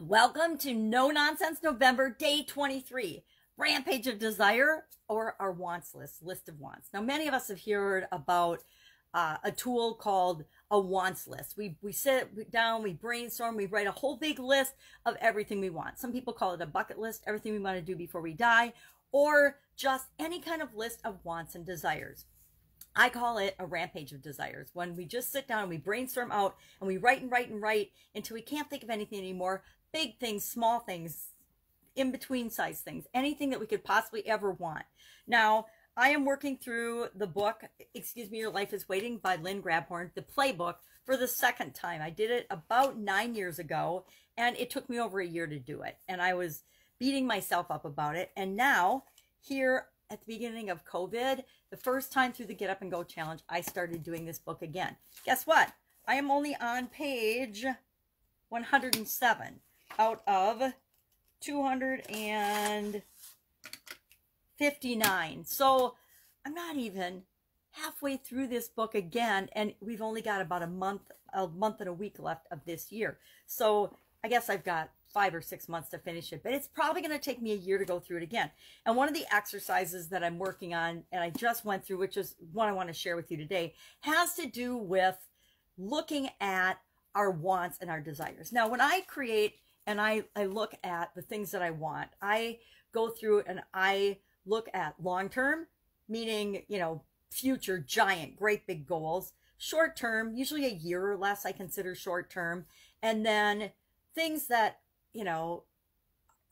Welcome to No Nonsense November, day 23, Rampage of Desire, or our wants list of wants. Now, many of us have heard about a tool called a wants list. We sit down, we brainstorm, we write a whole big list of everything we want. Some people call it a bucket list, everything we want to do before we die, or just any kind of list of wants and desires. I call it a rampage of desires, when we just sit down and we brainstorm out and we write and write and write until we can't think of anything anymore. Big things, small things, in between size things, anything that we could possibly ever want. Now, I am working through the book, Excuse Me, Your Life is Waiting by Lynn Grabhorn, the playbook, for the second time. I did it about 9 years ago, and it took me over a year to do it. And I was beating myself up about it. And now, here at the beginning of COVID, the first time through the Get Up and Go Challenge, I started doing this book again. Guess what? I am only on page 107 out of 259. So I'm not even halfway through this book again, and we've only got about a month and a week left of this year. So I guess I've got 5 or 6 months to finish it, but it's probably going to take me a year to go through it again. And one of the exercises that I'm working on, and I just went through, which is one I want to share with you today, has to do with looking at our wants and our desires. Now, when I create and I look at the things that I want, I go through and I look at long-term, meaning, future giant, great big goals. Short-term, usually a year or less, I consider short-term. And then things that, I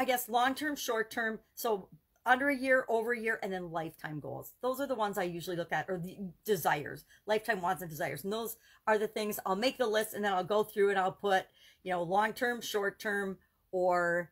guess long-term, short-term, so under a year, over a year, and then lifetime goals. Those are the ones I usually look at, or the desires, lifetime wants and desires. And those are the things I'll make the list, and then I'll go through and I'll put, long-term, short-term, or,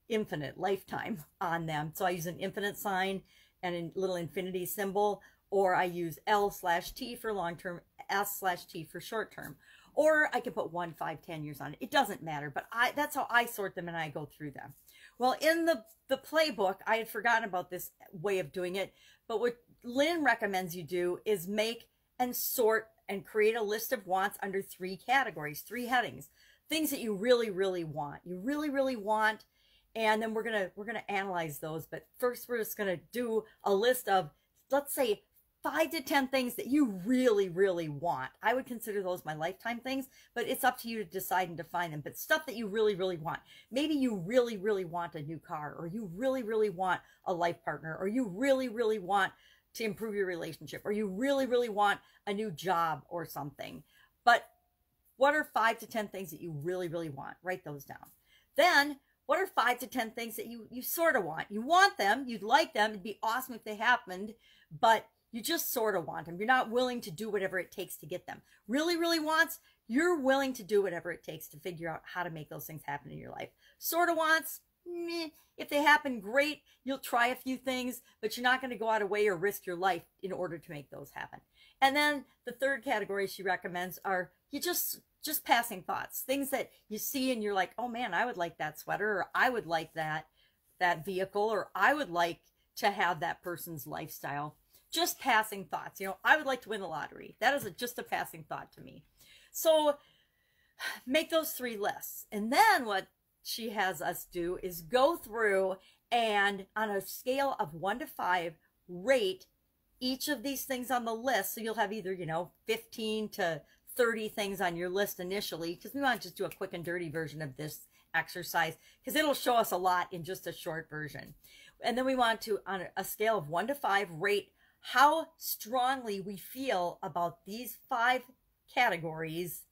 infinite, lifetime on them. So I use an infinite sign and a little infinity symbol, or I use L/T for long-term, S/T for short-term. Or I can put 1, 5, 10 years on it. It doesn't matter, but that's how I sort them and I go through them. Well, in the playbook, I had forgotten about this way of doing it, but what Lynn recommends you do is make and sort and create a list of wants under 3 categories, 3 headings. Things that you really, really want. You really, really want, and then we're gonna analyze those. But first, we're just gonna do a list of, let's say, 5 to 10 things that you really, really want. I would consider those my lifetime things, but it's up to you to decide and define them. But stuff that you really, really want. Maybe you really, really want a new car, or you really, really want a life partner, or you really, really want to improve your relationship, or you really, really want a new job or something. But what are 5 to 10 things that you really, really want? Write those down. Then, what are 5 to 10 things that you sort of want? You want them, you'd like them, it'd be awesome if they happened, but you just sort of want them. You're not willing to do whatever it takes to get them. Really, really wants, you're willing to do whatever it takes to figure out how to make those things happen in your life. Sort of wants, meh. If they happen, great. You'll try a few things, but you're not going to go out of way or risk your life in order to make those happen. And then the third category she recommends are you just passing thoughts, things that you see and you're like, oh man, I would like that sweater, or I would like that vehicle, or I would like to have that person's lifestyle. Just passing thoughts. I would like to win the lottery. That is just a passing thought to me. So make those 3 lists. And then what she has us do is go through and on a scale of 1 to 5, rate each of these things on the list. So you'll have either, 15 to 30 things on your list initially, because we want to just do a quick and dirty version of this exercise, because it'll show us a lot in just a short version. And then we want to, on a scale of 1 to 5, rate how strongly we feel about these 5 categories,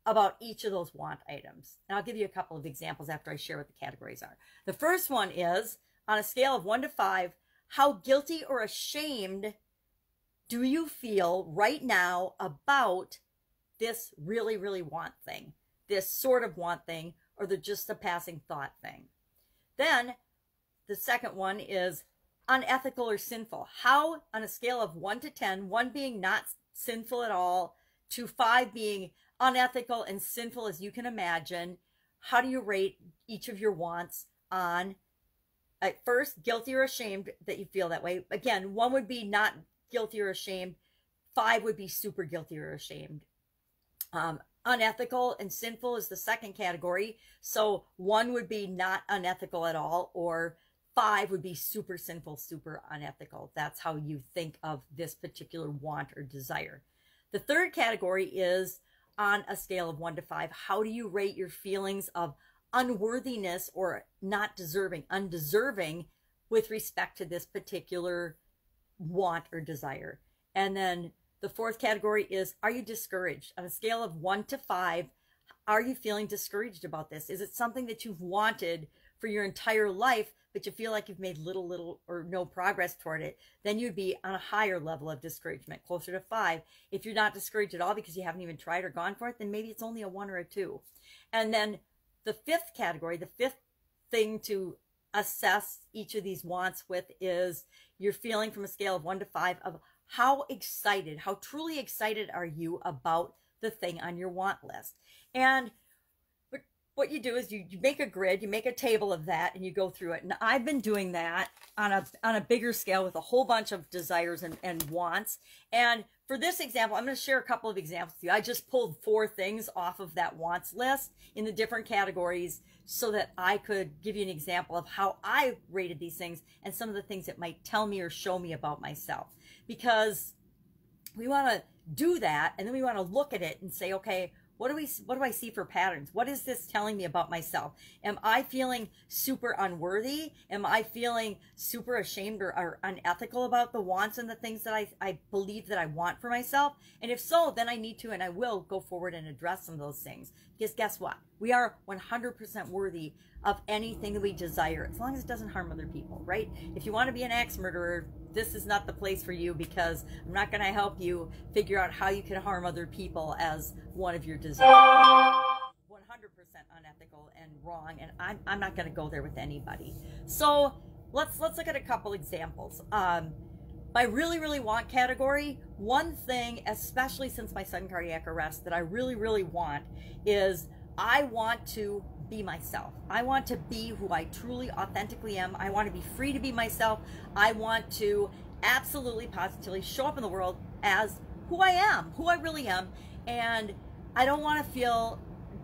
about each of those want items. And I'll give you a couple of examples after I share what the categories are. The first one is, on a scale of 1 to 5, how guilty or ashamed do you feel right now about this really, really want thing, this sort of want thing, or just a passing thought thing? Then the second one is unethical or sinful. How, on a scale of 1 to 10, 1 being not sinful at all, to 5 being unethical and sinful as you can imagine, how do you rate each of your wants on, at first, guilty or ashamed that you feel that way? Again, 1 would be not guilty or ashamed. 5 would be super guilty or ashamed. Unethical and sinful is the second category. So 1 would be not unethical at all, or 5 would be super sinful, super unethical. That's how you think of this particular want or desire. The third category is on a scale of 1 to 5. How do you rate your feelings of unworthiness or not deserving, undeserving with respect to this particular want or desire? And then the fourth category is, are you discouraged? On a scale of 1 to 5, are you feeling discouraged about this? Is it something that you've wanted for your entire life, but you feel like you've made little or no progress toward it? Then you'd be on a higher level of discouragement, closer to 5. If you're not discouraged at all because you haven't even tried or gone for it, then maybe it's only a 1 or a 2. And then the fifth category, the fifth thing to assess each of these wants with is you're feeling from a scale of 1 to 5 of how excited, how truly excited are you about the thing on your want list. And what you do is you make a grid, you make a table of that, and you go through it. And I've been doing that on a bigger scale with a whole bunch of desires and wants. And for this example, I'm going to share a couple of examples with you. I just pulled 4 things off of that wants list in the different categories so that I could give you an example of how I rated these things and some of the things it might tell me or show me about myself. Because we want to do that, and then we want to look at it and say, okay, what do I see for patterns? What is this telling me about myself? Am I feeling super unworthy? Am I feeling super ashamed or unethical about the wants and the things that I believe that I want for myself? And if so, then I need to and I will go forward and address some of those things. Because guess what? We are 100% worthy of anything that we desire, as long as it doesn't harm other people, right? If you want to be an axe murderer, this is not the place for you, because I'm not going to help you figure out how you can harm other people as one of your desires. 100% unethical and wrong, and I'm not going to go there with anybody. So let's look at a couple examples. My really want category, one thing, especially since my sudden cardiac arrest, that I really want is I want to be myself. I want to be who I truly, authentically am. I want to be free to be myself. I want to absolutely, positively show up in the world as who I am, who I really am. And I don't want to feel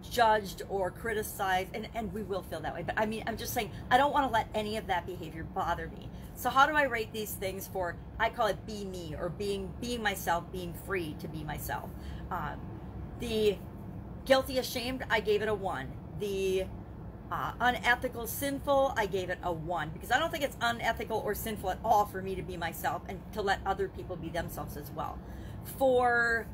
judged or criticized, and we will feel that way. But I mean, I'm just saying, I don't want to let any of that behavior bother me. So how do I rate these things for, I call it be me, or being myself, being free to be myself. The guilty, ashamed, I gave it a 1. The unethical, sinful, I gave it a 1, because I don't think it's unethical or sinful at all for me to be myself and to let other people be themselves as well. For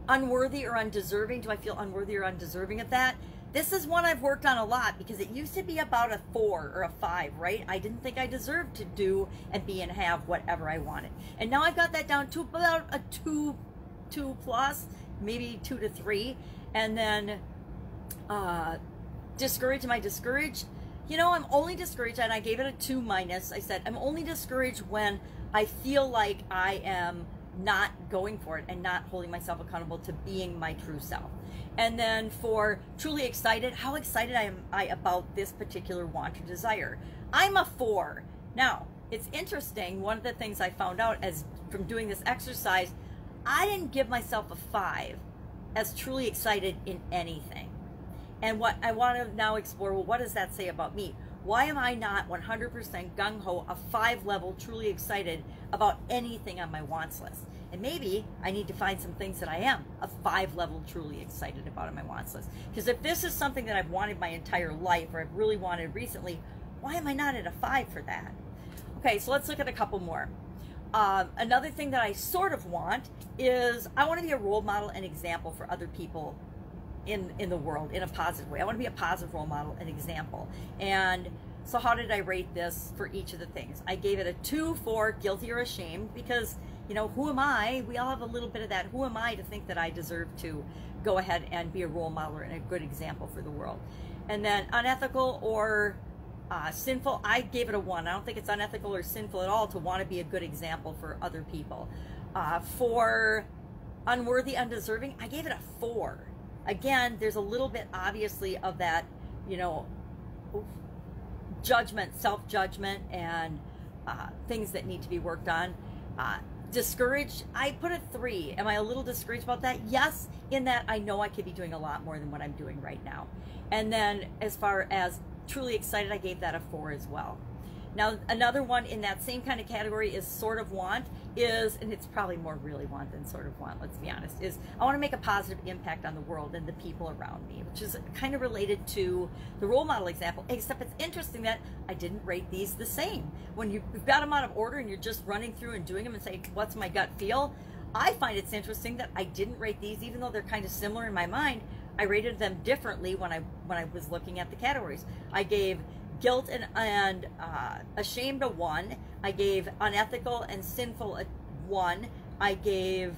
unworthy or undeserving, do I feel unworthy or undeserving of that? This is one I've worked on a lot, because it used to be about a 4 or a 5, right? I didn't think I deserved to do and be and have whatever I wanted. And now I've got that down to about a 2 plus, maybe 2 to 3. And then discouraged, am I discouraged? You know, I'm only discouraged, and I gave it a 2 minus. I said I'm only discouraged when I feel like I am not going for it and not holding myself accountable to being my true self. And then for truly excited, how excited am I about this particular want or desire? I'm a 4. Now, it's interesting, one of the things I found out as from doing this exercise, I didn't give myself a 5 as truly excited in anything. And what I want to now explore, well, what does that say about me? Why am I not 100% gung-ho, a 5 level, truly excited about anything on my wants list? And maybe I need to find some things that I am a 5 level, truly excited about on my wants list. Because if this is something that I've wanted my entire life, or I've really wanted recently, why am I not at a 5 for that? Okay, so let's look at a couple more. Another thing that I sort of want is I want to be a role model and example for other people in the world in a positive way. I want to be a positive role model and example. And so how did I rate this for each of the things? I gave it a 2 for guilty or ashamed, because, you know, who am I? We all have a little bit of that. Who am I to think that I deserve to go ahead and be a role model and a good example for the world? And then unethical or sinful, I gave it a 1. I don't think it's unethical or sinful at all to want to be a good example for other people. For unworthy, undeserving, I gave it a 4. Again, there's a little bit obviously of that, you know, judgment, self-judgment, and things that need to be worked on. Discouraged, I put a 3. Am I a little discouraged about that? Yes, in that I know I could be doing a lot more than what I'm doing right now. And then as far as truly excited, I gave that a 4 as well. Now, another one in that same kind of category is sort of want, and it's probably more really want than sort of want, let's be honest, is I want to make a positive impact on the world and the people around me, which is kind of related to the role model example, except it's interesting that I didn't rate these the same. When you've got them out of order and you're just running through and doing them and saying, what's my gut feel? I find it's interesting that I didn't rate these, even though they're kind of similar in my mind. I rated them differently when I was looking at the categories. I gave guilt and ashamed a 1. I gave unethical and sinful a 1. I gave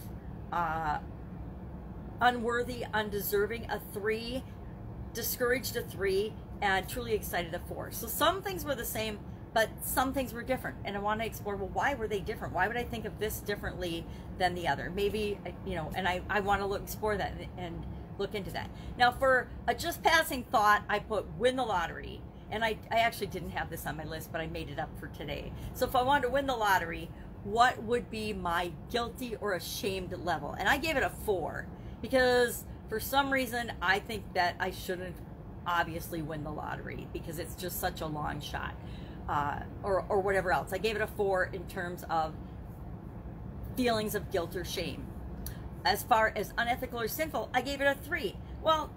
unworthy, undeserving a 3. Discouraged a 3. And truly excited a 4. So some things were the same, but some things were different. And I want to explore, well, why were they different? Why would I think of this differently than the other? Maybe, and I want to explore that and look into that. Now, for a just passing thought, I put win the lottery. And I actually didn't have this on my list, but I made it up for today. So if I wanted to win the lottery, what would be my guilty or ashamed level? And I gave it a 4 because for some reason I think that I shouldn't obviously win the lottery because it's just such a long shot, or whatever else. I gave it a 4 in terms of feelings of guilt or shame. As far as unethical or sinful, I gave it a 3. Well,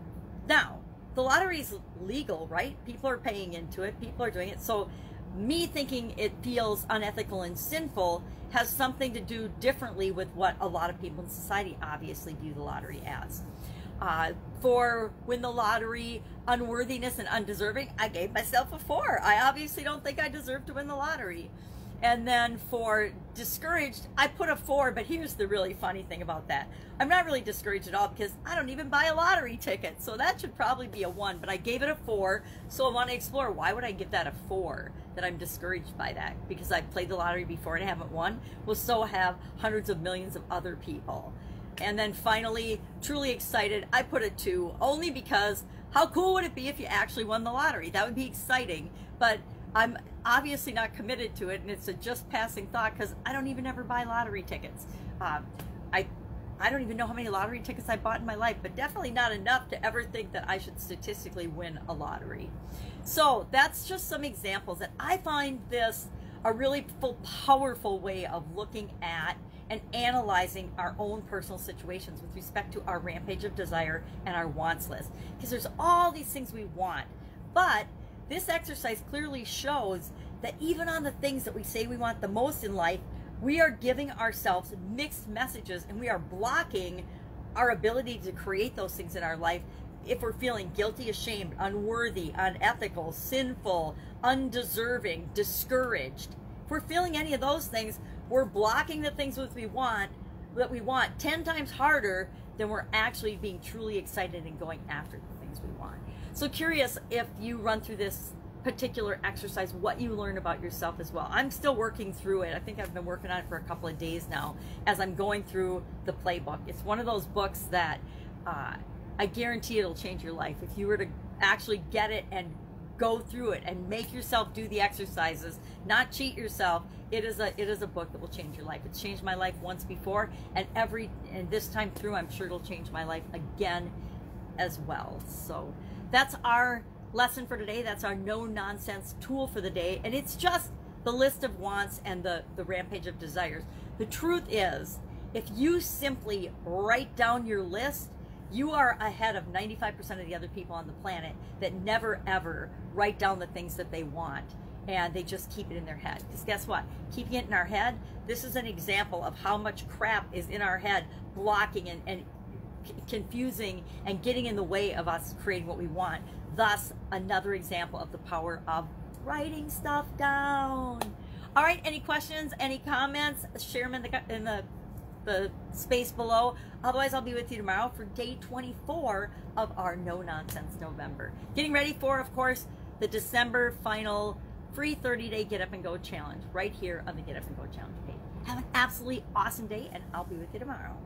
now, the lottery is legal, right? People are paying into it. People are doing it. So me thinking it feels unethical and sinful has something to do differently with what a lot of people in society obviously view the lottery as. For win the lottery, unworthiness and undeserving, I gave myself a 4. I obviously don't think I deserve to win the lottery. And then for discouraged, I put a 4, but here's the really funny thing about that. I'm not really discouraged at all because I don't even buy a lottery ticket. So that should probably be a 1, but I gave it a 4. So I want to explore, why would I give that a 4, that I'm discouraged by that? Because I've played the lottery before and I haven't won? Well, so have hundreds of millions of other people. And then finally, truly excited, I put a 2, only because how cool would it be if you actually won the lottery? That would be exciting, but I'm obviously not committed to it, and it's a just passing thought because I don't even ever buy lottery tickets. I don't even know how many lottery tickets I bought in my life, but definitely not enough to ever think that I should statistically win a lottery. So that's just some examples that I find this a really powerful way of looking at and analyzing our own personal situations with respect to our rampage of desire and our wants list. Because there's all these things we want, but this exercise clearly shows that even on the things that we say we want the most in life, we are giving ourselves mixed messages and we are blocking our ability to create those things in our life if we're feeling guilty, ashamed, unworthy, unethical, sinful, undeserving, discouraged. If we're feeling any of those things, we're blocking the things that we want 10 times harder than we're actually being truly excited and going after the things we want. So curious if you run through this particular exercise, what you learn about yourself as well. I'm still working through it. I think I've been working on it for a couple of days now as I'm going through the playbook. It's one of those books that I guarantee it'll change your life. If you were to actually get it and go through it and make yourself do the exercises, not cheat yourself, it is a book that will change your life. It's changed my life once before, and this time through, I'm sure it'll change my life again as well. So that's our lesson for today. That's our no-nonsense tool for the day. And it's just the list of wants and the rampage of desires. The truth is, if you simply write down your list, you are ahead of 95% of the other people on the planet that never ever write down the things that they want. And they just keep it in their head. Because guess what? Keeping it in our head, this is an example of how much crap is in our head, blocking and confusing and getting in the way of us creating what we want. Thus, another example of the power of writing stuff down. All right, any questions, any comments, share them in the space below. Otherwise, I'll be with you tomorrow for day 24 of our No Nonsense November. Getting ready for, of course, the December final free 30-day Get Up and Go challenge right here on the Get Up and Go challenge page. Have an absolutely awesome day, and I'll be with you tomorrow.